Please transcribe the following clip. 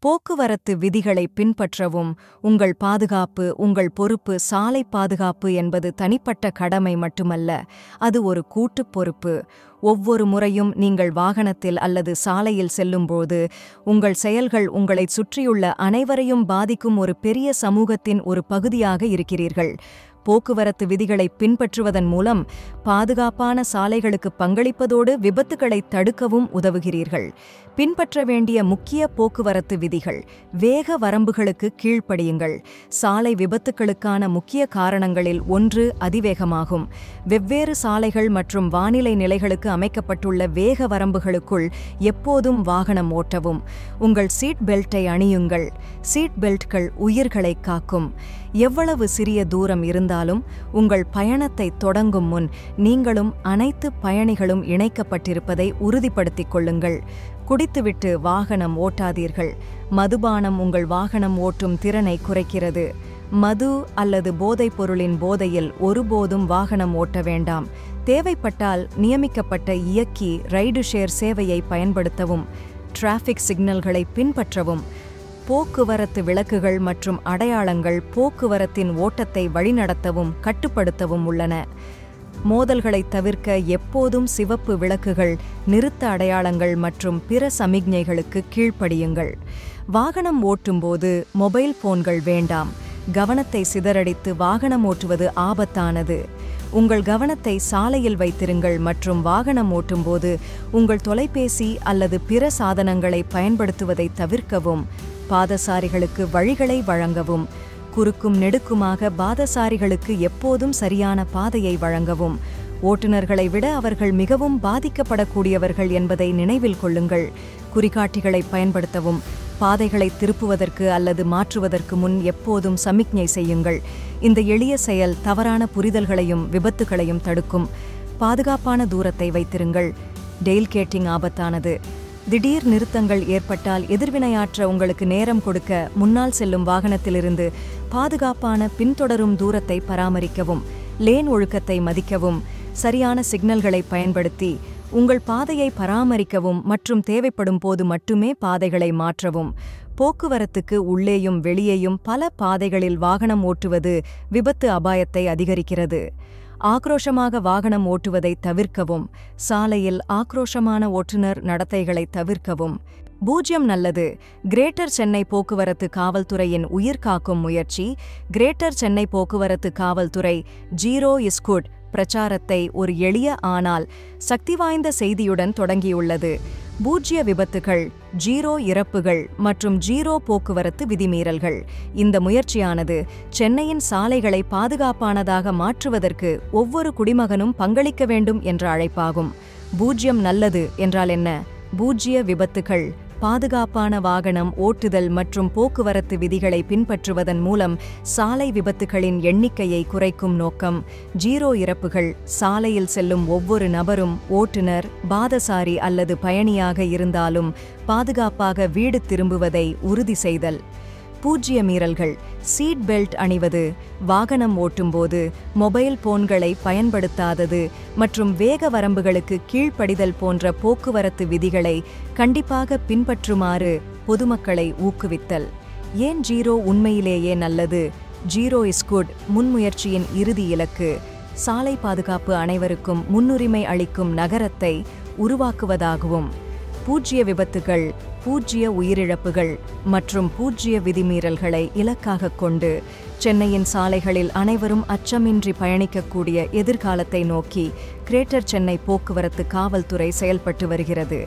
போக்குவரத்து விதிகளை பின்பற்றவும். உங்கள் பாதுகாப்பு உங்கள் பொறுப்பு. சாலை பாதுகாப்பு என்பது தனிப்பட்ட கடமை மட்டுமல்ல, அது ஒரு கூட்டுப் பொறுப்பு. ஒவ்வொரு முறையும் நீங்கள் வாகனத்தில் அல்லது சாலையில் செல்லும்போது உங்கள் செயல்கள் உங்களைச் சுற்றியுள்ள அனைவரையும் பாதிக்கும் ஒரு பெரிய சமூகத்தின் ஒரு பகுதியாக இருக்கிறீர்கள். போக்குவரத்து விதிகளை பின்பற்றுவதன் மூலம் பாதுகாப்பான சாலைகளுக்கு பங்களிப்பதோடு விபத்துகளை தடுக்கவும் உதவுகிறீர்கள். பின்பற்ற வேண்டிய முக்கிய போக்குவரத்து விதிகள். வேக வரம்புகளுக்கு கீழ்ப்படியுங்கள். சாலை விபத்துகளுக்கான முக்கிய காரணங்களில் ஒன்று அதிவேகமாகும். வெவ்வேறு சாலைகள் மற்றும் வானிலை நிலைகளுக்கு அமைக்கப்பட்டுள்ள வேக வரம்புகளுக்குள் எப்போதும் வாகனம் ஓட்டவும். உங்கள் சீட் பெல்ட்டை அணியுங்கள். சீட் பெல்ட்கள் உயிர்களை காக்கும். எவ்வளவு சிறிய தூரம் இருந்தாலும் உங்கள் பயணத்தை தொடங்கும் முன் நீங்களும் அனைத்து பயணிகளும் இணைக்கப்பட்டிருப்பதை உறுதிப்படுத்திக் கொள்ளுங்கள். குடித்துவிட்டு வாகனம் ஓட்டாதீர்கள். மதுபானம் உங்கள் வாகனம் ஓட்டும் திறனை குறைக்கிறது. மது அல்லது போதைப் பொருளின் போதையில் ஒருபோதும் வாகனம் ஓட்ட வேண்டாம். தேவைப்பட்டால் நியமிக்கப்பட்ட இயக்கி ரைடு ஷேர் சேவையை பயன்படுத்தவும். டிராஃபிக் சிக்னல்களை பின்பற்றவும். போக்குவரத்து விளக்குகள் மற்றும் அடையாளங்கள் போக்குவரத்தின் ஓட்டத்தை வழிநடத்தவும் கட்டுப்படுத்தவும் உள்ளன. மோதல்களை தவிர்க்க எப்போதும் சிவப்பு விளக்குகள், நிறுத்த அடையாளங்கள் மற்றும் பிற சமிக்ஞைகளுக்கு கீழ்ப்படியுங்கள். வாகனம் ஓட்டும்போது மொபைல் போன்கள் வேண்டாம். கவனத்தை சிதறடித்து வாகனம் ஓட்டுவது ஆபத்தானது. உங்கள் கவனத்தை சாலையில் வைத்திருங்கள் மற்றும் வாகனம் ஓட்டும்போது உங்கள் தொலைபேசி அல்லது பிற சாதனங்களை பயன்படுத்துவதை தவிர்க்கவும். பாதசாரிகளுக்கு வழிகளை வழங்கவும். குறுக்கும் நெடுக்குமாக பாதசாரிகளுக்கு எப்போதும் சரியான பாதையை வழங்கவும். ஓட்டுநர்களை விட அவர்கள் மிகவும் பாதிக்கப்படக்கூடியவர்கள் என்பதை நினைவில் கொள்ளுங்கள். குறிகாட்டிகளை பயன்படுத்தவும். பாதைகளை திருப்புவதற்கு அல்லது மாற்றுவதற்கு முன் எப்போதும் சமிக்ஞை செய்யுங்கள். இந்த எளிய செயல் தவறான புரிதல்களையும் விபத்துகளையும் தடுக்கும். பாதுகாப்பான தூரத்தை வைத்திருங்கள். டெயில்கேட்டிங் ஆபத்தானது. திடீர் நிறுத்தங்கள் ஏற்பட்டால் எதிர்வினையாற்ற உங்களுக்கு நேரம் கொடுக்க முன்னால் செல்லும் வாகனத்திலிருந்து பாதுகாப்பான பின்தொடரும் தூரத்தை பராமரிக்கவும். லேன் ஒழுக்கத்தை மதிக்கவும். சரியான சிக்னல்களை பயன்படுத்தி உங்கள் பாதையை பராமரிக்கவும் மற்றும் தேவைப்படும் போது மட்டுமே பாதைகளை மாற்றவும். போக்குவரத்துக்கு உள்ளேயும் வெளியேயும் பல பாதைகளில் வாகனம் ஓட்டுவது விபத்து அபாயத்தை அதிகரிக்கிறது. ஆக்ரோஷமாக வாகனம் ஓட்டுவதை தவிர்க்கவும். சாலையில் ஆக்ரோஷமான ஓட்டுநர் நடத்தைகளை தவிர்க்கவும். 0 நல்லது. கிரேட்டர் சென்னை போக்குவரத்து காவல்துறையின் உயிர்காக்கும் முயற்சி. கிரேட்டர் சென்னை போக்குவரத்து காவல்துறை 0 இஸ் குட் பிரச்சாரத்தை ஒரு எளிய ஆனால் சக்திவாய்ந்த செய்தியுடன் தொடங்கியுள்ளது. 0 விபத்துகள், 0 இறப்புகள் மற்றும் 0 போக்குவரத்து விதிமீறல்கள். இந்த முயற்சியானது சென்னையின் சாலைகளை பாதுகாப்பானதாக மாற்றுவதற்கு ஒவ்வொரு குடிமகனும் பங்களிக்க வேண்டும் என்ற அழைப்பாகும். 0 நல்லது என்றால் என்ன? 0 விபத்துகள். பாதுகாப்பான வாகனம் ஓட்டுதல் மற்றும் போக்குவரத்து விதிகளை பின்பற்றுவதன் மூலம் சாலை விபத்துகளின் எண்ணிக்கையை குறைக்கும் நோக்கம். 0 இறப்புகள். சாலையில் செல்லும் ஒவ்வொரு நபரும், ஓட்டுநர், பாதசாரி அல்லது பயணியாக இருந்தாலும் பாதுகாப்பாக வீடு திரும்புவதை உறுதி செய்தல். 0 மீறல்கள். சீட் பெல்ட் அணிவது, வாகனம் ஓட்டும்போது மொபைல் போன்களை பயன்படுத்தாதது மற்றும் வேக வரம்புகளுக்கு கீழ்ப்படிதல் போன்ற போக்குவரத்து விதிகளை கண்டிப்பாக பின்பற்றுமாறு பொதுமக்களை ஊக்குவித்தல். ஏன் 0 உண்மையிலேயே நல்லது? 0 இஸ் குட் முன்முயற்சியின் இறுதி இலக்கு. சாலை பாதுகாப்பு அனைவருக்கும் முன்னுரிமை அளிக்கும் நகரத்தை உருவாக்குவதாகவும். 0 விபத்துகள், 0 உயிரிழப்புகள் மற்றும் 0 விதிமீறல்களை இலக்காகக் கொண்டு சென்னையின் சாலைகளில் அனைவரும் அச்சமின்றி பயணிக்கக்கூடிய எதிர்காலத்தை நோக்கி கிரேட்டர் சென்னை போக்குவரத்து காவல்துறை செயல்பட்டு வருகிறது.